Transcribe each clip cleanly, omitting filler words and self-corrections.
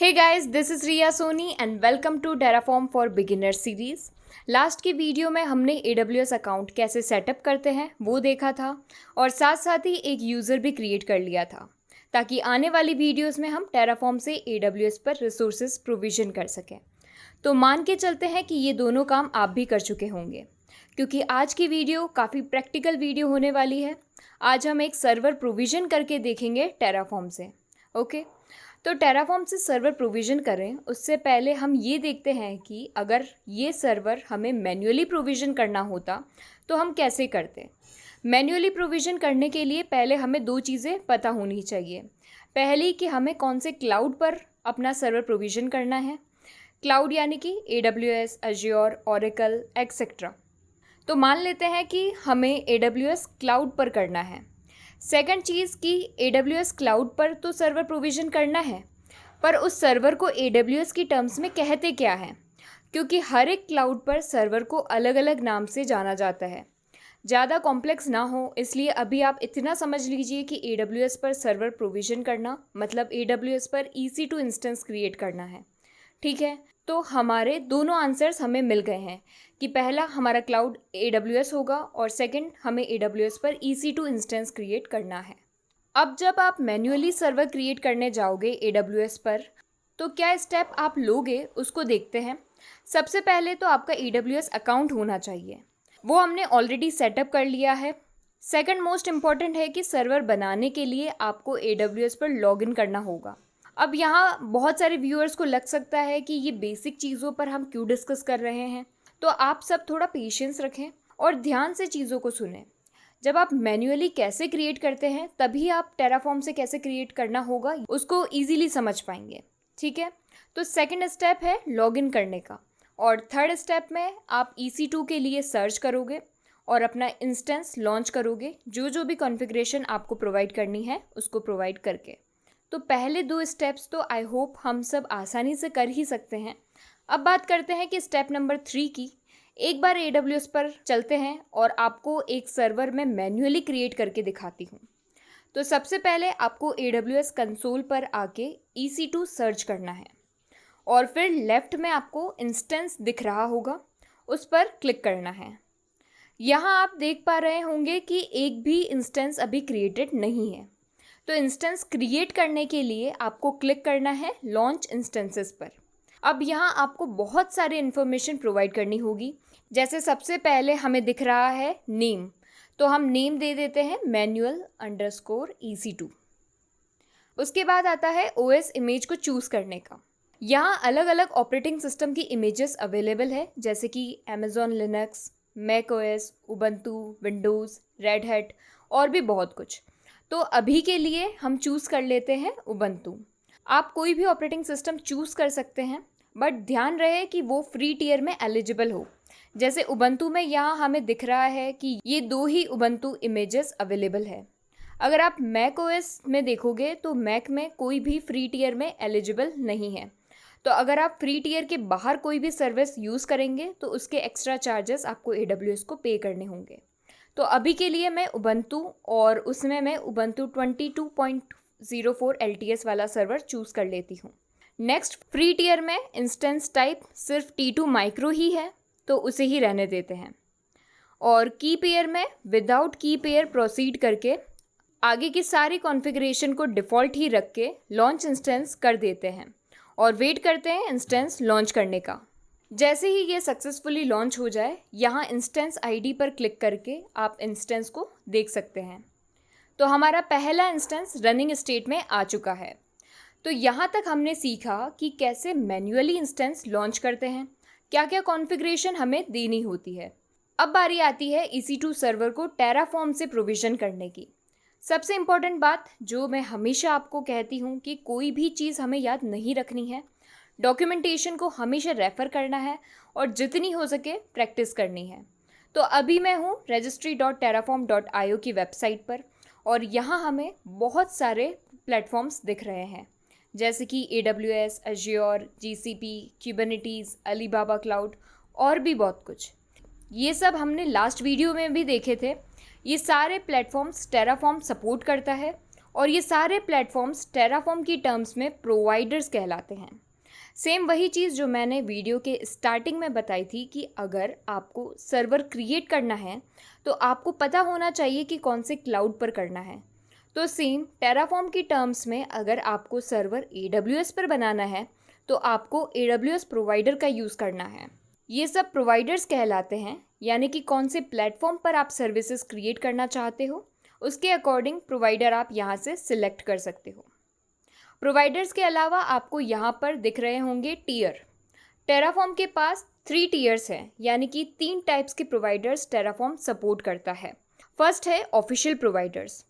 Hey guys, this is Riya Soni and welcome to Terraform for beginner series. Last की video में हमने AWS account कैसे setup करते हैं वो देखा था और साथ साथ ही एक यूज़र भी क्रिएट कर लिया था ताकि आने वाली वीडियोस में हम टेराफॉर्म से AWS पर रिसोर्सेज प्रोविज़न कर सकें। तो मान के चलते हैं कि ये दोनों काम आप भी कर चुके होंगे, क्योंकि आज की वीडियो काफ़ी प्रैक्टिकल वीडियो होने वाली है। आज हम एक सर्वर प्रोविज़न करके देखेंगे टेराफॉर्म से। ओके, तो टेराफॉर्म से सर्वर प्रोविज़न करें उससे पहले हम ये देखते हैं कि अगर ये सर्वर हमें मैन्युअली प्रोविज़न करना होता तो हम कैसे करते। मैन्युअली प्रोविज़न करने के लिए पहले हमें दो चीज़ें पता होनी चाहिए। पहली कि हमें कौन से क्लाउड पर अपना सर्वर प्रोविज़न करना है। क्लाउड यानी कि AWS, Azure, Oracle एक्सेट्रा। तो मान लेते हैं कि हमें AWS क्लाउड पर करना है। सेकंड चीज़ कि AWS क्लाउड पर तो सर्वर प्रोविज़न करना है, पर उस सर्वर को AWS की टर्म्स में कहते क्या हैं, क्योंकि हर एक क्लाउड पर सर्वर को अलग अलग नाम से जाना जाता है। ज़्यादा कॉम्प्लेक्स ना हो इसलिए अभी आप इतना समझ लीजिए कि AWS पर सर्वर प्रोविज़न करना मतलब AWS पर EC2 इंस्टेंस क्रिएट करना है। ठीक है, तो हमारे दोनों आंसर्स हमें मिल गए हैं कि पहला हमारा क्लाउड AWS होगा और सेकंड हमें AWS पर EC2 इंस्टेंस क्रिएट करना है। अब जब आप मैन्युअली सर्वर क्रिएट करने जाओगे AWS पर तो क्या स्टेप आप लोगे उसको देखते हैं। सबसे पहले तो आपका AWS अकाउंट होना चाहिए, वो हमने ऑलरेडी सेटअप कर लिया है। सेकंड मोस्ट इम्पॉर्टेंट है कि सर्वर बनाने के लिए आपको AWS पर लॉगिन करना होगा। अब यहाँ बहुत सारे व्यूअर्स को लग सकता है कि ये बेसिक चीज़ों पर हम क्यों डिस्कस कर रहे हैं, तो आप सब थोड़ा पेशेंस रखें और ध्यान से चीज़ों को सुनें। जब आप मैन्युअली कैसे क्रिएट करते हैं तभी आप टेराफॉर्म से कैसे क्रिएट करना होगा उसको ईजीली समझ पाएंगे। ठीक है, तो सेकंड स्टेप है लॉगिन करने का और थर्ड स्टेप में आप EC2 के लिए सर्च करोगे और अपना इंस्टेंस लॉन्च करोगे, जो भी कॉन्फ़िगरेशन आपको प्रोवाइड करनी है उसको प्रोवाइड करके। तो पहले दो स्टेप्स तो आई होप हम सब आसानी से कर ही सकते हैं। अब बात करते हैं कि स्टेप नंबर 3 की। एक बार AWS पर चलते हैं और आपको एक सर्वर में मैन्युअली क्रिएट करके दिखाती हूँ। तो सबसे पहले आपको AWS कंसोल पर आके EC2 सर्च करना है और फिर लेफ़्ट में आपको इंस्टेंस दिख रहा होगा, उस पर क्लिक करना है। यहाँ आप देख पा रहे होंगे कि एक भी इंस्टेंस अभी क्रिएटेड नहीं है, तो इंस्टेंस क्रिएट करने के लिए आपको क्लिक करना है लॉन्च इंस्टेंसेस पर। अब यहाँ आपको बहुत सारे इन्फॉर्मेशन प्रोवाइड करनी होगी। जैसे सबसे पहले हमें दिख रहा है नेम, तो हम नेम दे देते हैं manual_EC2। उसके बाद आता है OS इमेज को चूज़ करने का। यहाँ अलग अलग ऑपरेटिंग सिस्टम की इमेजेस अवेलेबल है, जैसे कि Amazon Linux, macOS, Ubuntu, Windows, Red Hat और भी बहुत कुछ। तो अभी के लिए हम चूज़ कर लेते हैं Ubuntu। आप कोई भी ऑपरेटिंग सिस्टम चूज़ कर सकते हैं, बट ध्यान रहे कि वो फ्री टियर में एलिजिबल हो। जैसे Ubuntu में यहाँ हमें दिख रहा है कि ये 2 ही Ubuntu इमेजेस अवेलेबल है। अगर आप macOS में देखोगे तो मैक में कोई भी फ्री टियर में एलिजिबल नहीं है। तो अगर आप फ्री टियर के बाहर कोई भी सर्विस यूज़ करेंगे तो उसके एक्स्ट्रा चार्जेस आपको AWS को पे करने होंगे। तो अभी के लिए मैं Ubuntu और उसमें मैं Ubuntu 22.04 LTS वाला सर्वर चूज़ कर लेती हूँ। नेक्स्ट, फ्री टियर में इंस्टेंस टाइप सिर्फ T2 माइक्रो ही है, तो उसे ही रहने देते हैं। और की पेयर में विदाउट की पेयर प्रोसीड करके आगे की सारी कॉन्फ़िगरेशन को डिफ़ॉल्ट ही रख के लॉन्च इंस्टेंस कर देते हैं और वेट करते हैं इंस्टेंस लॉन्च करने का। जैसे ही ये सक्सेसफुली लॉन्च हो जाए, यहाँ इंस्टेंस ID पर क्लिक करके आप इंस्टेंस को देख सकते हैं। तो हमारा पहला इंस्टेंस रनिंग स्टेट में आ चुका है। तो यहाँ तक हमने सीखा कि कैसे मैन्युअली इंस्टेंस लॉन्च करते हैं, क्या क्या कॉन्फ़िगरेशन हमें देनी होती है। अब बारी आती है EC2 सर्वर को टेराफॉर्म से प्रोविज़न करने की। सबसे इम्पॉर्टेंट बात जो मैं हमेशा आपको कहती हूँ कि कोई भी चीज़ हमें याद नहीं रखनी है, डॉक्यूमेंटेशन को हमेशा रेफ़र करना है और जितनी हो सके प्रैक्टिस करनी है। तो अभी मैं हूँ registry.terraform.io की वेबसाइट पर और यहाँ हमें बहुत सारे प्लेटफॉर्म्स दिख रहे हैं, जैसे कि AWS, Azure, GCP, Kubernetes, Alibaba Cloud और भी बहुत कुछ। ये सब हमने लास्ट वीडियो में भी देखे थे। ये सारे प्लेटफॉर्म्स टेराफॉर्म सपोर्ट करता है और ये सारे प्लेटफॉर्म्स टेराफॉर्म की टर्म्स में प्रोवाइडर्स कहलाते हैं। सेम वही चीज़ जो मैंने वीडियो के स्टार्टिंग में बताई थी कि अगर आपको सर्वर क्रिएट करना है तो आपको पता होना चाहिए कि कौन से क्लाउड पर करना है। तो सेम टेराफॉर्म की टर्म्स में अगर आपको सर्वर AWS पर बनाना है तो आपको AWS प्रोवाइडर का यूज़ करना है। ये सब प्रोवाइडर्स कहलाते हैं, यानी कि कौन से प्लेटफॉर्म पर आप सर्विसेज क्रिएट करना चाहते हो उसके अकॉर्डिंग प्रोवाइडर आप यहाँ से सिलेक्ट कर सकते हो। प्रोवाइडर्स के अलावा आपको यहाँ पर दिख रहे होंगे टीयर। टेराफॉर्म के पास 3 टीयर्स हैं, यानी कि 3 टाइप्स के प्रोवाइडर्स टेराफॉर्म सपोर्ट करता है। फर्स्ट है ऑफिशियल प्रोवाइडर्स,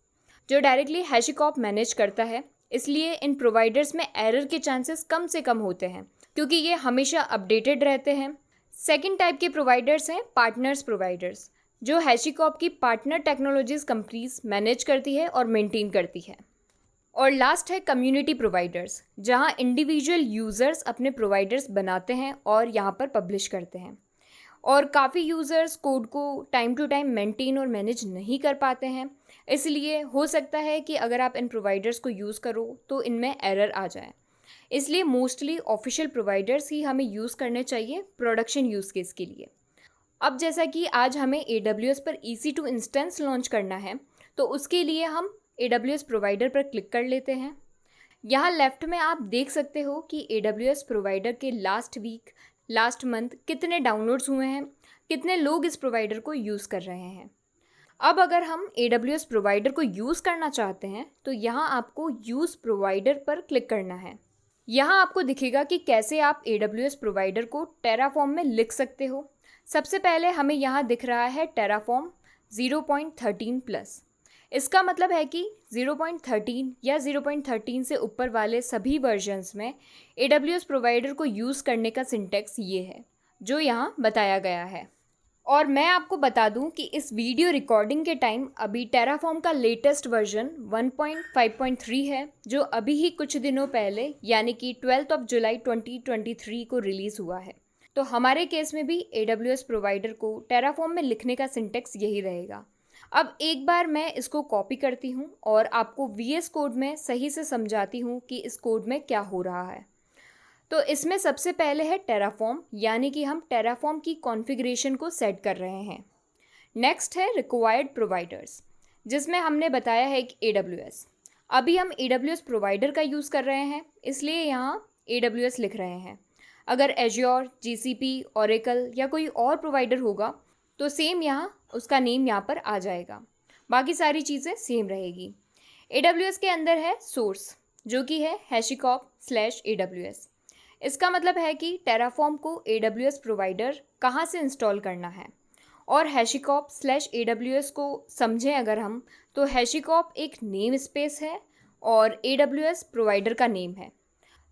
जो डायरेक्टली हैशिकॉर्प मैनेज करता है, इसलिए इन प्रोवाइडर्स में एरर के चांसेस कम से कम होते हैं क्योंकि ये हमेशा अपडेटेड रहते हैं। सेकेंड टाइप के प्रोवाइडर्स हैं पार्टनर्स प्रोवाइडर्स, जो हैशिकॉर्प की पार्टनर टेक्नोलॉजीज कंपनीज मैनेज करती है और मेंटेन करती है। और लास्ट है कम्युनिटी प्रोवाइडर्स, जहां इंडिविजुअल यूज़र्स अपने प्रोवाइडर्स बनाते हैं और यहाँ पर पब्लिश करते हैं। और काफ़ी यूज़र्स कोड को टाइम टू टाइम मेंटेन और मैनेज नहीं कर पाते हैं, इसलिए हो सकता है कि अगर आप इन प्रोवाइडर्स को यूज़ करो तो इनमें एरर आ जाए। इसलिए मोस्टली ऑफिशियल प्रोवाइडर्स ही हमें यूज़ करने चाहिए प्रोडक्शन यूज़ केस के लिए। अब जैसा कि आज हमें AWS पर EC2 इंस्टेंस लॉन्च करना है, तो उसके लिए हम AWS प्रोवाइडर पर क्लिक कर लेते हैं। यहाँ लेफ्ट में आप देख सकते हो कि AWS प्रोवाइडर के लास्ट वीक, लास्ट मंथ कितने डाउनलोड्स हुए हैं, कितने लोग इस प्रोवाइडर को यूज़ कर रहे हैं। अब अगर हम AWS प्रोवाइडर को यूज़ करना चाहते हैं तो यहाँ आपको यूज़ प्रोवाइडर पर क्लिक करना है। यहाँ आपको दिखेगा कि कैसे आप AWS प्रोवाइडर को टेराफॉर्म में लिख सकते हो। सबसे पहले हमें यहाँ दिख रहा है टेराफॉर्म 0.13 प्लस। इसका मतलब है कि 0.13 या 0.13 से ऊपर वाले सभी वर्जन्स में AWS प्रोवाइडर को यूज़ करने का सिंटैक्स ये है जो यहाँ बताया गया है। और मैं आपको बता दूं कि इस वीडियो रिकॉर्डिंग के टाइम अभी टेराफॉर्म का लेटेस्ट वर्जन 1.5.3 है, जो अभी ही कुछ दिनों पहले यानी कि 12 जुलाई 2023 को रिलीज़ हुआ है। तो हमारे केस में भी AWS प्रोवाइडर को टेराफॉर्म में लिखने का सिंटैक्स यही रहेगा। अब एक बार मैं इसको कॉपी करती हूँ और आपको VS कोड में सही से समझाती हूँ कि इस कोड में क्या हो रहा है। तो इसमें सबसे पहले है टेराफॉर्म, यानी कि हम टेराफॉर्म की कॉन्फ़िगरेशन को सेट कर रहे हैं। नेक्स्ट है रिक्वायर्ड प्रोवाइडर्स, जिसमें हमने बताया है कि AWS। अभी हम AWS प्रोवाइडर का यूज़ कर रहे हैं, इसलिए यहाँ AWS लिख रहे हैं। अगर एज्योर, GCP, ओरेकल या कोई और प्रोवाइडर होगा तो सेम यहाँ उसका नेम यहाँ पर आ जाएगा, बाकी सारी चीज़ें सेम रहेगी। AWS के अंदर है सोर्स, जो कि है HashiCorp/AWS। इसका मतलब है कि टेराफॉर्म को AWS प्रोवाइडर कहाँ से इंस्टॉल करना है। और HashiCorp/AWS को समझें अगर हम, तो HashiCorp एक नेम स्पेस है और AWS प्रोवाइडर का नेम है।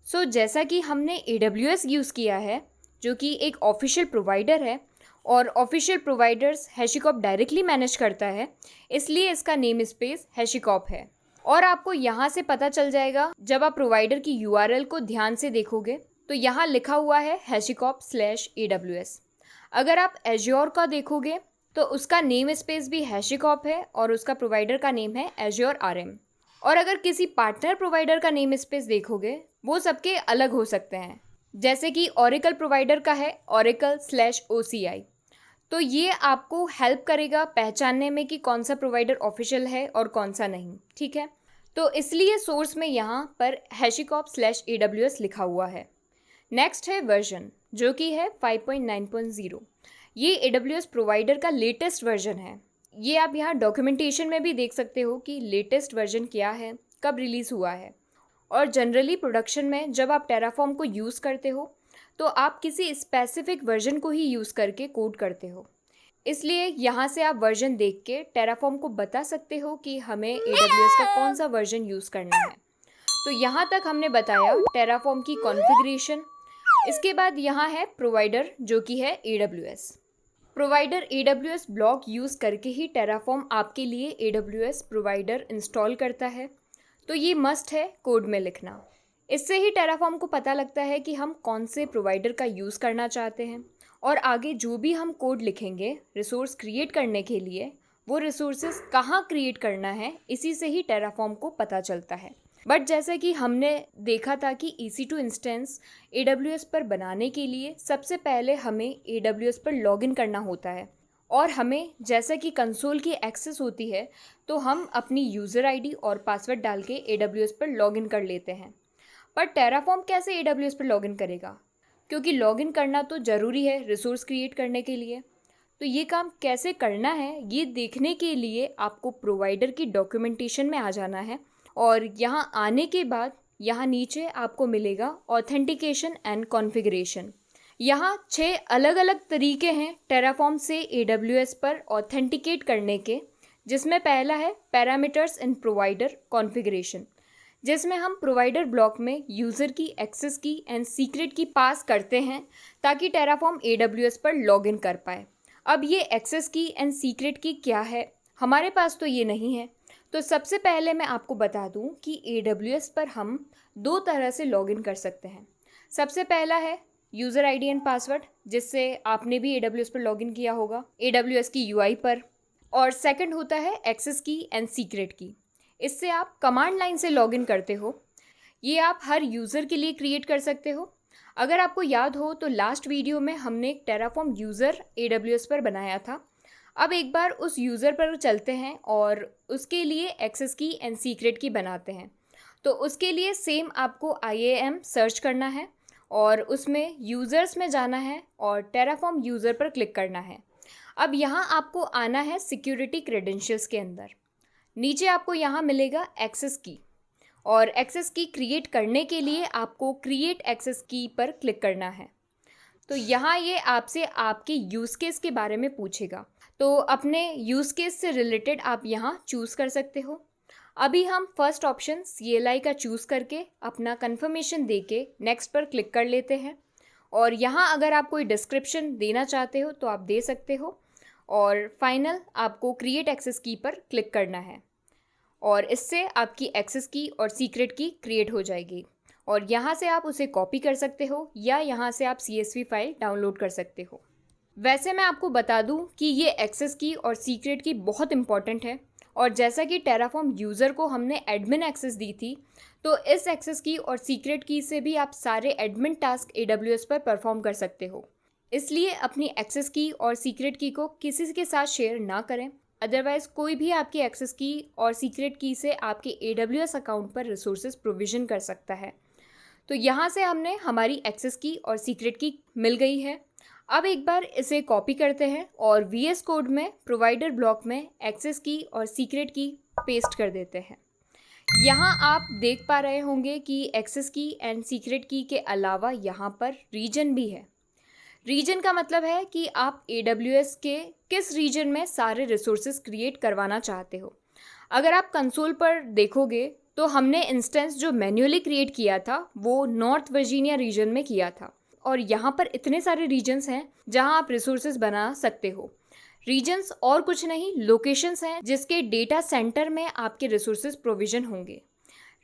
सो जैसा कि हमने AWS यूज़ किया है, जो कि एक ऑफिशियल प्रोवाइडर है और official providers HashiCorp directly manage करता है, इसलिए इसका नेम स्पेस HashiCorp है। और आपको यहाँ से पता चल जाएगा, जब आप प्रोवाइडर की URL को ध्यान से देखोगे तो यहाँ लिखा हुआ है HashiCorp/AWS। अगर आप एज्योर का देखोगे तो उसका नेम स्पेस भी HashiCorp है और उसका प्रोवाइडर का नेम है Azure RM। और अगर किसी पार्टनर प्रोवाइडर का नेम स्पेस देखोगे, वो सबके अलग हो सकते हैं, जैसे कि ओरेकल प्रोवाइडर का है Oracle/OCI। तो ये आपको हेल्प करेगा पहचानने में कि कौन सा प्रोवाइडर ऑफिशियल है और कौन सा नहीं, ठीक है। तो इसलिए सोर्स में यहाँ पर HashiCorp/AWS लिखा हुआ है। नेक्स्ट है वर्जन, जो कि है 5.9.0। ये AWS प्रोवाइडर का लेटेस्ट वर्जन है। ये आप यहाँ डॉक्यूमेंटेशन में भी देख सकते हो कि लेटेस्ट वर्जन क्या है, कब रिलीज़ हुआ है। और जनरली प्रोडक्शन में जब आप टेराफॉर्म को यूज़ करते हो तो आप किसी स्पेसिफिक वर्जन को ही यूज़ करके कोड करते हो, इसलिए यहाँ से आप वर्जन देख के टेराफॉर्म को बता सकते हो कि हमें AWS का कौन सा वर्जन यूज़ करना है। तो यहाँ तक हमने बताया टेराफॉर्म की कॉन्फ़िगरेशन। इसके बाद यहाँ है प्रोवाइडर, जो कि है AWS। Provider AWS block use करके ही टेराफॉर्म आपके लिए AWS प्रोवाइडर इंस्टॉल करता है, तो ये मस्ट है कोड में लिखना। इससे ही टेराफॉर्म को पता लगता है कि हम कौन से प्रोवाइडर का यूज़ करना चाहते हैं, और आगे जो भी हम कोड लिखेंगे रिसोर्स क्रिएट करने के लिए, वो रिसोर्सेज कहाँ क्रिएट करना है, इसी से ही टेराफॉर्म को पता चलता है। बट जैसा कि हमने देखा था कि EC2 इंस्टेंस AWS पर बनाने के लिए सबसे पहले हमें AWS पर लॉगिन करना होता है, और हमें जैसा कि कंसोल की एक्सेस होती है तो हम अपनी यूज़र आईडी और पासवर्ड डाल के AWS पर लॉगिन कर लेते हैं। पर टेराफॉर्म कैसे AWS पर लॉगिन करेगा, क्योंकि लॉगिन करना तो ज़रूरी है रिसोर्स क्रिएट करने के लिए। तो ये काम कैसे करना है ये देखने के लिए आपको प्रोवाइडर की डॉक्यूमेंटेशन में आ जाना है, और यहाँ आने के बाद यहाँ नीचे आपको मिलेगा ऑथेंटिकेशन एंड कॉन्फ़िगरेशन। यहाँ 6 अलग अलग तरीके हैं टेराफॉर्म से AWS पर ऑथेंटिकेट करने के, जिसमें पहला है पैरामीटर्स इन प्रोवाइडर कॉन्फ़िगरेशन, जिसमें हम प्रोवाइडर ब्लॉक में यूज़र की एक्सेस की एंड सीक्रेट की पास करते हैं ताकि टेराफॉर्म AWS पर लॉगिन कर पाए। अब ये एक्सेस की एंड सीक्रेट की क्या है, हमारे पास तो ये नहीं है। तो सबसे पहले मैं आपको बता दूं कि AWS पर हम 2 तरह से लॉगिन कर सकते हैं। सबसे पहला है यूज़र आईडी एंड पासवर्ड, जिससे आपने भी AWS पर लॉगिन किया होगा AWS की UI पर। और सेकंड होता है एक्सेस की एंड सीक्रेट की, इससे आप कमांड लाइन से लॉगिन करते हो। ये आप हर यूज़र के लिए क्रिएट कर सकते हो। अगर आपको याद हो तो लास्ट वीडियो में हमने एक टेराफॉर्म यूज़र AWS पर बनाया था। अब एक बार उस यूज़र पर चलते हैं और उसके लिए एक्सेस की एंड सीक्रेट की बनाते हैं। तो उसके लिए सेम आपको IAM सर्च करना है और उसमें यूज़र्स में जाना है और टेराफॉर्म यूज़र पर क्लिक करना है। अब यहाँ आपको आना है सिक्योरिटी क्रेडेंशियल्स के अंदर। नीचे आपको यहाँ मिलेगा एक्सेस की, और एक्सेस की क्रिएट करने के लिए आपको क्रिएट एक्सेस की पर क्लिक करना है। तो यहाँ ये आपसे आपके यूज़ केस के बारे में पूछेगा, तो अपने यूज़ केस से रिलेटेड आप यहाँ चूज़ कर सकते हो। अभी हम फर्स्ट ऑप्शन CLI का चूज़ करके अपना कंफर्मेशन देके नेक्स्ट पर क्लिक कर लेते हैं, और यहाँ अगर आप कोई डिस्क्रिप्शन देना चाहते हो तो आप दे सकते हो, और फाइनल आपको क्रिएट एक्सेस की पर क्लिक करना है, और इससे आपकी एक्सेस की और सीक्रेट की क्रिएट हो जाएगी। और यहाँ से आप उसे कॉपी कर सकते हो या यहाँ से आप CSV फाइल डाउनलोड कर सकते हो। वैसे मैं आपको बता दूँ कि ये एक्सेस की और सीक्रेट की बहुत इंपॉर्टेंट है, और जैसा कि टेराफॉर्म यूज़र को हमने एडमिन एक्सेस दी थी, तो इस एक्सेस की और सीक्रेट की से भी आप सारे एडमिन टास्क AWS पर परफॉर्म कर सकते हो। इसलिए अपनी एक्सेस की और सीक्रेट की को किसी के साथ शेयर ना करें, अदरवाइज़ कोई भी आपकी एक्सेस की और सीक्रेट की से आपके AWS अकाउंट पर रिसोर्सेज प्रोविज़न कर सकता है। तो यहाँ से हमने हमारी एक्सेस की और सीक्रेट की मिल गई है। अब एक बार इसे कॉपी करते हैं और VS कोड में प्रोवाइडर ब्लॉक में एक्सेस की और सीक्रेट की पेस्ट कर देते हैं। यहाँ आप देख पा रहे होंगे कि एक्सेस की एंड सीक्रेट की के अलावा यहाँ पर रीजन भी है। रीजन का मतलब है कि आप AWS के किस रीजन में सारे रिसोर्सेज क्रिएट करवाना चाहते हो। अगर आप कंसोल पर देखोगे तो हमने इंस्टेंस जो मैन्युअली क्रिएट किया था वो नॉर्थ वर्जीनिया रीजन में किया था, और यहाँ पर इतने सारे रीजन्स हैं जहाँ आप रिसोर्सेज बना सकते हो। रीजन्स और कुछ नहीं, लोकेशंस हैं जिसके डेटा सेंटर में आपके रिसोर्सेज प्रोविज़न होंगे।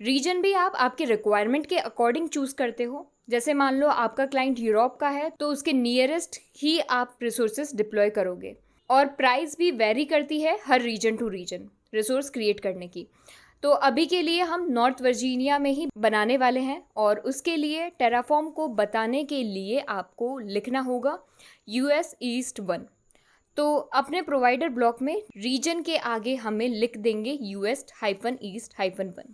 रीजन भी आप आपके रिक्वायरमेंट के अकॉर्डिंग चूज़ करते हो। जैसे मान लो आपका क्लाइंट यूरोप का है तो उसके नियरेस्ट ही आप रिसोर्सेज डिप्लॉय करोगे, और प्राइस भी वेरी करती है हर region to region resource create करने की। तो अभी के लिए हम नॉर्थ वर्जीनिया में ही बनाने वाले हैं, और उसके लिए टेराफॉर्म को बताने के लिए आपको लिखना होगा US East 1। तो अपने प्रोवाइडर ब्लॉक में रीजन के आगे हमें लिख देंगे US-East-1।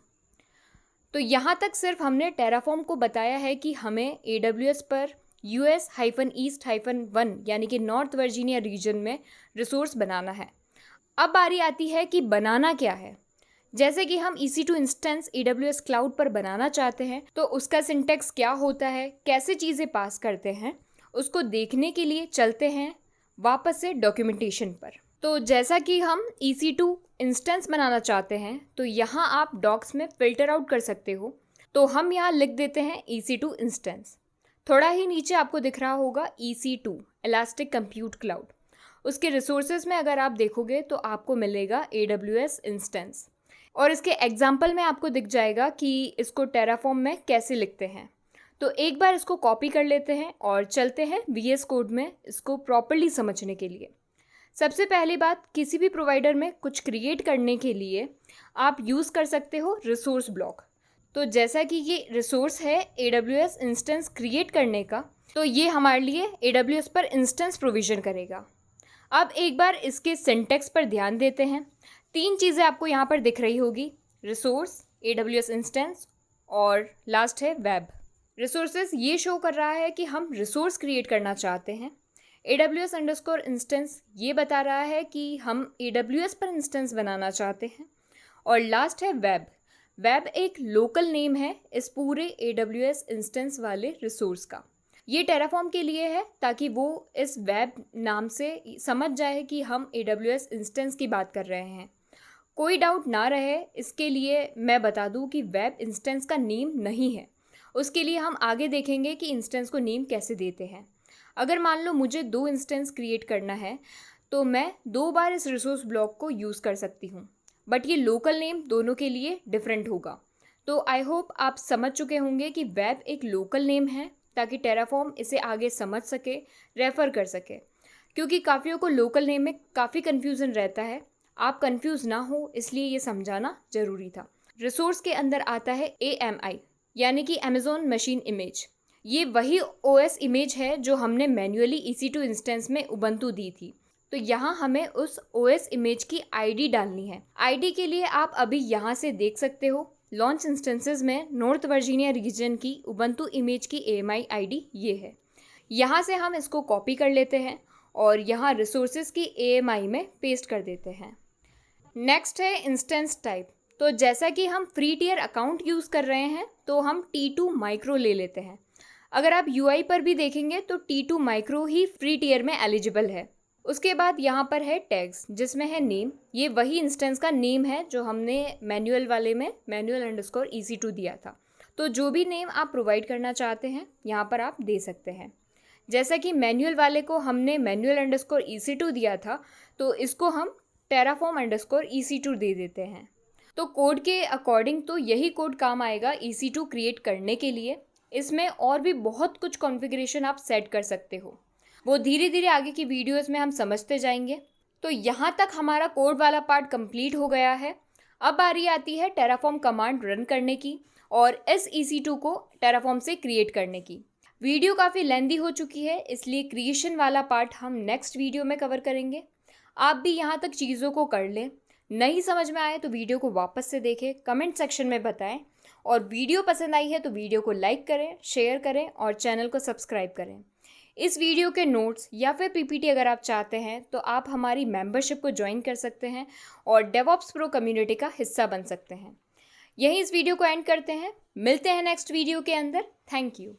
तो यहाँ तक सिर्फ हमने टेराफॉर्म को बताया है कि हमें AWS पर US-East-1 यानी कि नॉर्थ वर्जीनिया रीजन में रिसोर्स बनाना है। अब बारी आती है कि बनाना क्या है। जैसे कि हम EC2 इंस्टेंस AWS क्लाउड पर बनाना चाहते हैं, तो उसका सिंटेक्स क्या होता है, कैसे चीज़ें पास करते हैं, उसको देखने के लिए चलते हैं वापस से डॉक्यूमेंटेशन पर। तो जैसा कि हम EC2 इंस्टेंस बनाना चाहते हैं तो यहाँ आप डॉक्स में फ़िल्टर आउट कर सकते हो। तो हम यहाँ लिख देते हैं EC2 इंस्टेंस। थोड़ा ही नीचे आपको दिख रहा होगा EC2 इलास्टिक कंप्यूट क्लाउड। उसके रिसोर्सेज में अगर आप देखोगे तो आपको मिलेगा AWS इंस्टेंस, और इसके एग्जाम्पल में आपको दिख जाएगा कि इसको टेराफॉर्म में कैसे लिखते हैं। तो एक बार इसको कॉपी कर लेते हैं और चलते हैं VS कोड में इसको प्रॉपर्ली समझने के लिए। सबसे पहली बात, किसी भी प्रोवाइडर में कुछ क्रिएट करने के लिए आप यूज़ कर सकते हो रिसोर्स ब्लॉक। तो जैसा कि ये रिसोर्स है AWS इंस्टेंस क्रिएट करने का, तो ये हमारे लिए AWS पर इंस्टेंस प्रोविज़न करेगा। अब एक बार इसके सिंटैक्स पर ध्यान देते हैं। 3 चीज़ें आपको यहाँ पर दिख रही होगी, रिसोर्स, AWS इंस्टेंस और लास्ट है वेब। रिसोर्सेज ये शो कर रहा है कि हम रिसोर्स क्रिएट करना चाहते हैं। AWS इंस्टेंस ये बता रहा है कि हम AWS पर इंस्टेंस बनाना चाहते हैं। और लास्ट है वेब। वेब एक लोकल नेम है इस पूरे AWS इंस्टेंस वाले रिसोर्स का। ये टेराफॉर्म के लिए है ताकि वो इस वेब नाम से समझ जाए कि हम AWS इंस्टेंस की बात कर रहे हैं। कोई डाउट ना रहे इसके लिए मैं बता दूं कि वेब इंस्टेंस का नेम नहीं है। उसके लिए हम आगे देखेंगे कि इंस्टेंस को नेम कैसे देते हैं। अगर मान लो मुझे 2 इंस्टेंस क्रिएट करना है तो मैं 2 बार इस रिसोर्स ब्लॉक को यूज़ कर सकती हूँ, बट ये लोकल नेम दोनों के लिए डिफरेंट होगा। तो आई होप आप समझ चुके होंगे कि वेब एक लोकल नेम है ताकि टेराफॉर्म इसे आगे समझ सके, रेफ़र कर सके, क्योंकि काफ़ियों को लोकल नेम में काफ़ी कन्फ्यूज़न रहता है। आप कंफ्यूज ना हो इसलिए ये समझाना ज़रूरी था। रिसोर्स के अंदर आता है AMI यानी कि अमेज़ॉन मशीन इमेज। ये वही OS इमेज है जो हमने मैन्युअली EC2 इंस्टेंस में उबंटू दी थी। तो यहाँ हमें उस OS इमेज की ID डालनी है। ID के लिए आप अभी यहाँ से देख सकते हो, लॉन्च इंस्टेंसेस में नॉर्थ वर्जीनिया रीजन की उबंटू इमेज की AMI ID ये है। यहाँ से हम इसको कॉपी कर लेते हैं और यहाँ रिसोर्सेज की AMI में पेस्ट कर देते हैं। नेक्स्ट है इंस्टेंस टाइप। तो जैसा कि हम फ्री टियर अकाउंट यूज़ कर रहे हैं तो हम T2 माइक्रो ले लेते हैं। अगर आप UI पर भी देखेंगे तो T2 माइक्रो ही फ्री टियर में एलिजिबल है। उसके बाद यहाँ पर है टैग्स जिसमें है नेम। ये वही इंस्टेंस का नेम है जो हमने मैनुअल वाले में manual_EC2 दिया था। तो जो भी नेम आप प्रोवाइड करना चाहते हैं यहाँ पर आप दे सकते हैं। जैसा कि मैनुअल वाले को हमने manual_EC2 दिया था तो इसको हम terraform_EC2 दे देते हैं। तो कोड के अकॉर्डिंग तो यही कोड काम आएगा EC2 क्रिएट करने के लिए। इसमें और भी बहुत कुछ कॉन्फ़िगरेशन आप सेट कर सकते हो, वो धीरे धीरे आगे की वीडियोस में हम समझते जाएंगे। तो यहाँ तक हमारा कोड वाला पार्ट कंप्लीट हो गया है। अब बारी आती है टेराफॉर्म कमांड रन करने की और इस EC2 को टेराफॉर्म से क्रिएट करने की। वीडियो काफ़ी लेंदी हो चुकी है इसलिए क्रिएशन वाला पार्ट हम नेक्स्ट वीडियो में कवर करेंगे। आप भी यहाँ तक चीज़ों को कर लें। नहीं समझ में आए तो वीडियो को वापस से देखें, कमेंट सेक्शन में बताएं और वीडियो पसंद आई है तो वीडियो को लाइक करें, शेयर करें और चैनल को सब्सक्राइब करें। इस वीडियो के नोट्स या फिर PPT अगर आप चाहते हैं तो आप हमारी मेंबरशिप को ज्वाइन कर सकते हैं और डेवऑप्स प्रो कम्युनिटी का हिस्सा बन सकते हैं। यहीं इस वीडियो को एंड करते हैं, मिलते हैं नेक्स्ट वीडियो के अंदर। Thank you.